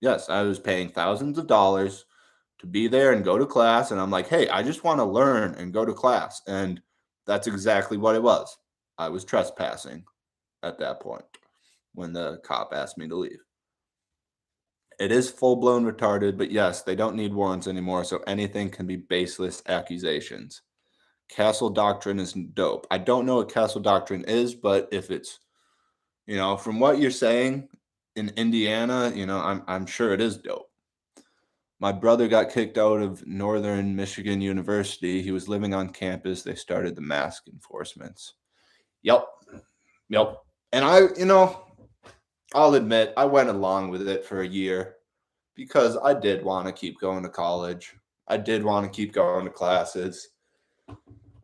Yes, I was paying thousands of dollars to be there and go to class, and I'm like, "Hey, I just wanna learn and go to class," and that's exactly what it was. I was trespassing at that point when the cop asked me to leave. It is full-blown retarded, but yes, they don't need warrants anymore, so anything can be baseless accusations. Castle Doctrine is dope. I don't know what Castle Doctrine is, but if it's, from what you're saying in Indiana, I'm sure it is dope. My brother got kicked out of Northern Michigan University. He was living on campus. They started the mask enforcements. Yep. Yep. And I'll admit I went along with it for a year because I did want to keep going to college. I did want to keep going to classes.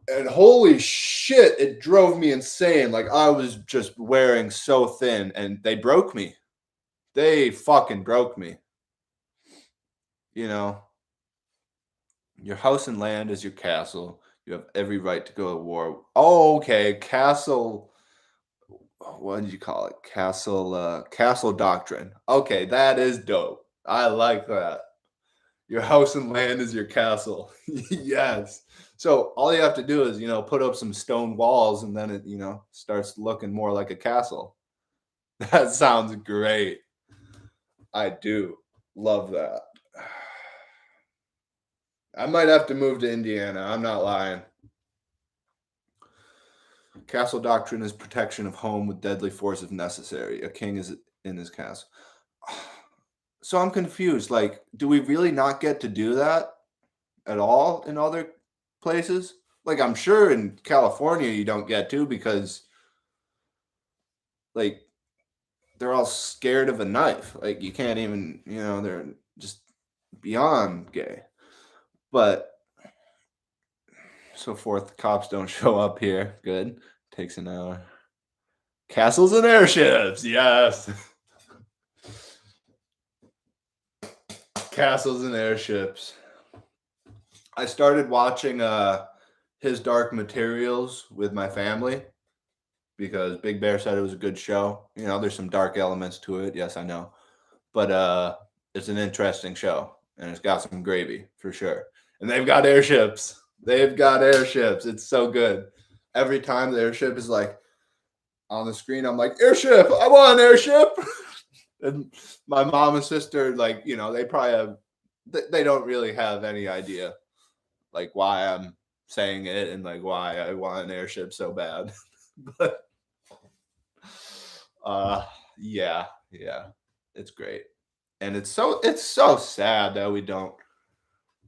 And holy shit, it drove me insane. Like I was just wearing so thin and they broke me. They fucking broke me. You know, your house and land is your castle. You have every right to go to war. Oh, okay. Castle. What did you call it? Castle doctrine. Okay, that is dope. I like that. Your house and land is your castle. Yes. So all you have to do is, put up some stone walls and then it, starts looking more like a castle. That sounds great. I do love that. I might have to move to Indiana. I'm not lying. Castle doctrine is protection of home with deadly force if necessary. A king is in his castle. So I'm confused. Like, do we really not get to do that at all in other places? Like, I'm sure in California you don't get to because, like, they're all scared of a knife. Like, you can't even, they're just beyond gay. But so forth, cops don't show up here. Good. Takes an hour. Castles and airships. Yes. Castles and airships. I started watching His Dark Materials with my family because Big Bear said it was a good show. You know, there's some dark elements to it. Yes, I know. But it's an interesting show and it's got some gravy for sure. And they've got airships. They've got airships. It's so good. Every time the airship is like on the screen, I'm like, airship, I want an airship. And my mom and sister, like, you know, they probably have, they don't really have any idea like why I'm saying it and like why I want an airship so bad. But uh yeah, yeah. It's great. And it's so sad that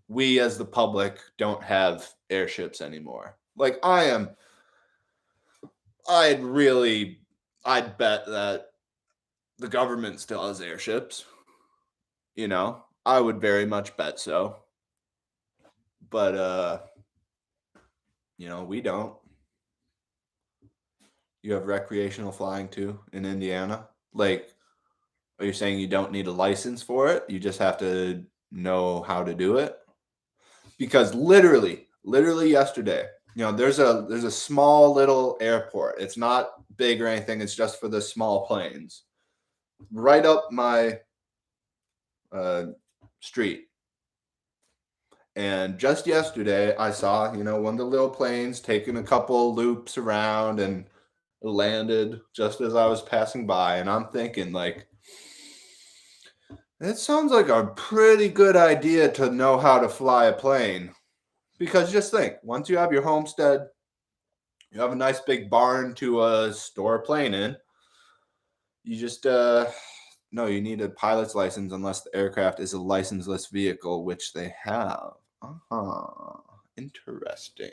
we as the public don't have airships anymore. Like I'd really I'd bet that the government still has airships, you know. I would very much bet so. But you know, we don't. You have recreational flying too in Indiana? Like, are you saying you don't need a license for it? You just have to know how to do it? Because literally yesterday, you know, there's a small little airport. It's not big or anything. It's just for the small planes. Right up my uh, street. And just yesterday, I saw, you know, one of the little planes taking a couple loops around and landed just as I was passing by. And I'm thinking, like, it sounds like a pretty good idea to know how to fly a plane. Because just think, once you have your homestead, you have a nice big barn to store a plane in. You just no, you need a pilot's license unless the aircraft is a licenseless vehicle, which they have. Uh-huh. Interesting.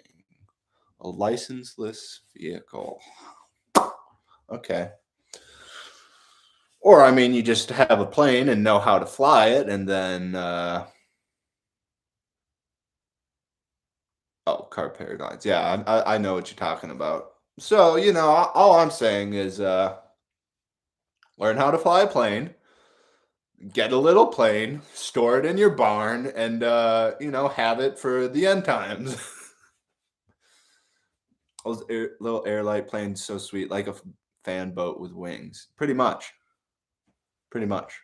A licenseless vehicle. Okay. Or I mean, you just have a plane and know how to fly it, and then oh, car paragliders. Yeah, I know what you're talking about. So you know, all I'm saying is learn how to fly a plane, get a little plane, store it in your barn, and you know, have it for the end times. Those little airlight planes, so sweet, like a fan boat with wings. Pretty much. Pretty much.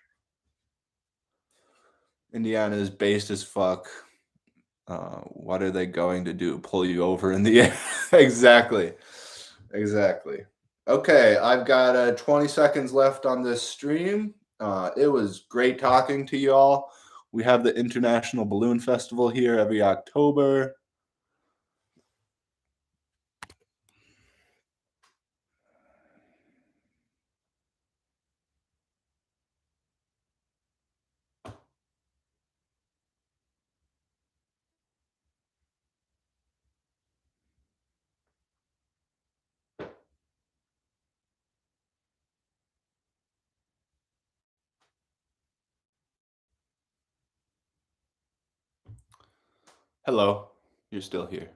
Indiana is based as fuck. What are they going to do? Pull you over in the air? Exactly. Exactly. Okay, I've got 20 seconds left on this stream. It was great talking to you all. We have the International Balloon Festival here every October. Hello, you're still here.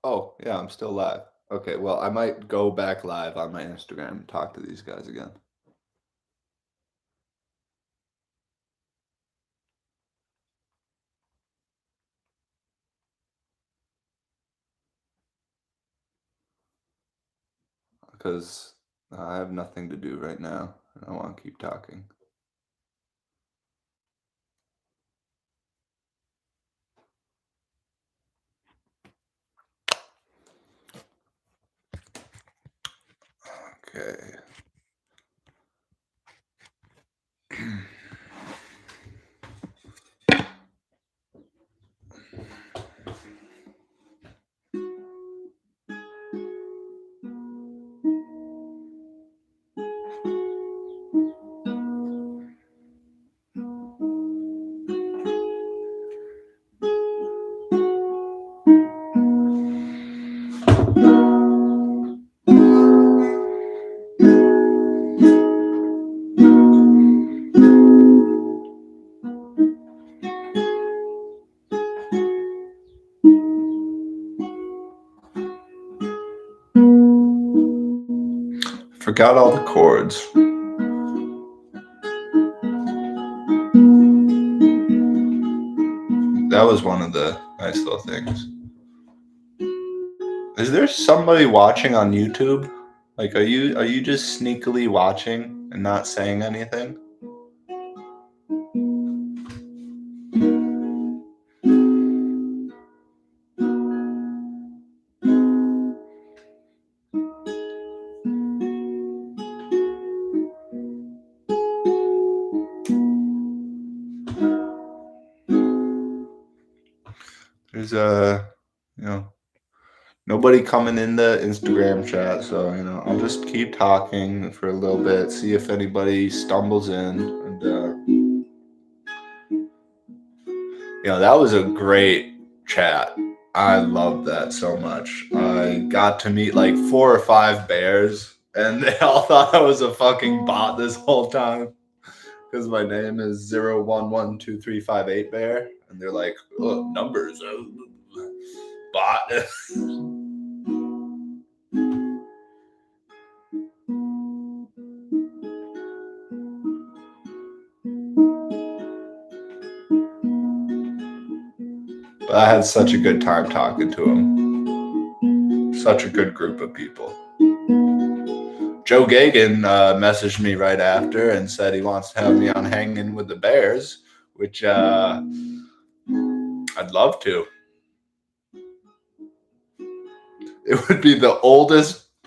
Oh, yeah, I'm still live. Okay, well, I might go back live on my Instagram and talk to these guys again. Because I have nothing to do right now. And I want to keep talking. Okay. Forgot all the chords. That was one of the nice little things. Is there somebody watching on YouTube? Like, are you just sneakily watching and not saying anything? There's you know, nobody coming in the Instagram chat, so I'll just keep talking for a little bit, see if anybody stumbles in, and that was a great chat. I loved that so much. I got to meet like 4 or 5 bears, and they all thought I was a fucking bot this whole time because my name is 0112358 bear, and they're like, oh, numbers, bot. But I had such a good time talking to him. Such a good group of people. Joe Gagan messaged me right after and said he wants to have me on Hanging with the Bears, which I'd love to. It would be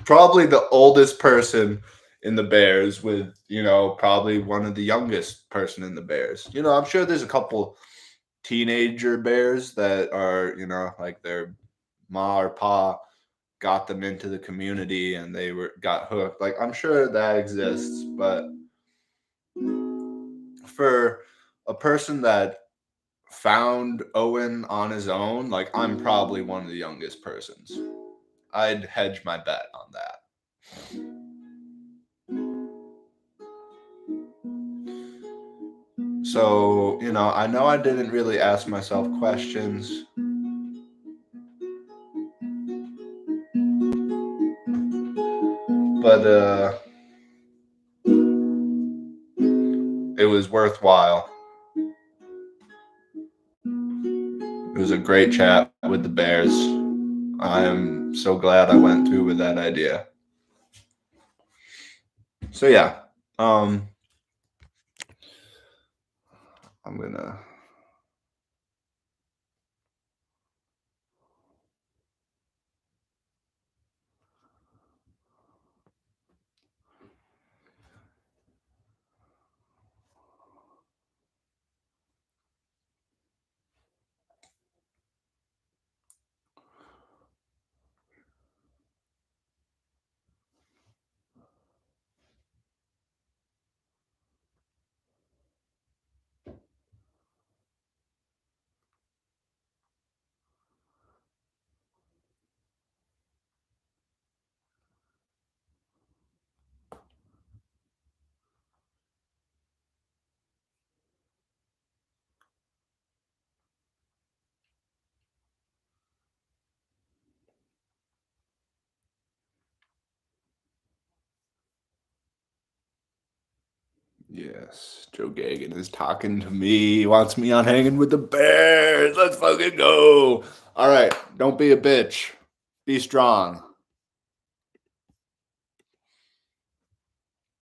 probably the oldest person in the Bears with, probably one of the youngest person in the Bears. I'm sure there's a couple teenager bears that are, like their ma or pa got them into the community and they got hooked. Like, I'm sure that exists, but for a person that found Owen on his own, like, I'm probably one of the youngest persons. I'd hedge my bet on that. So, I know I didn't really ask myself questions. But it was worthwhile. It was a great chat with the Bears. I'm so glad I went through with that idea. So yeah, I'm gonna. Yes, Joe Gagan is talking to me. He wants me on Hanging with the Bears. Let's fucking go. All right, don't be a bitch. Be strong.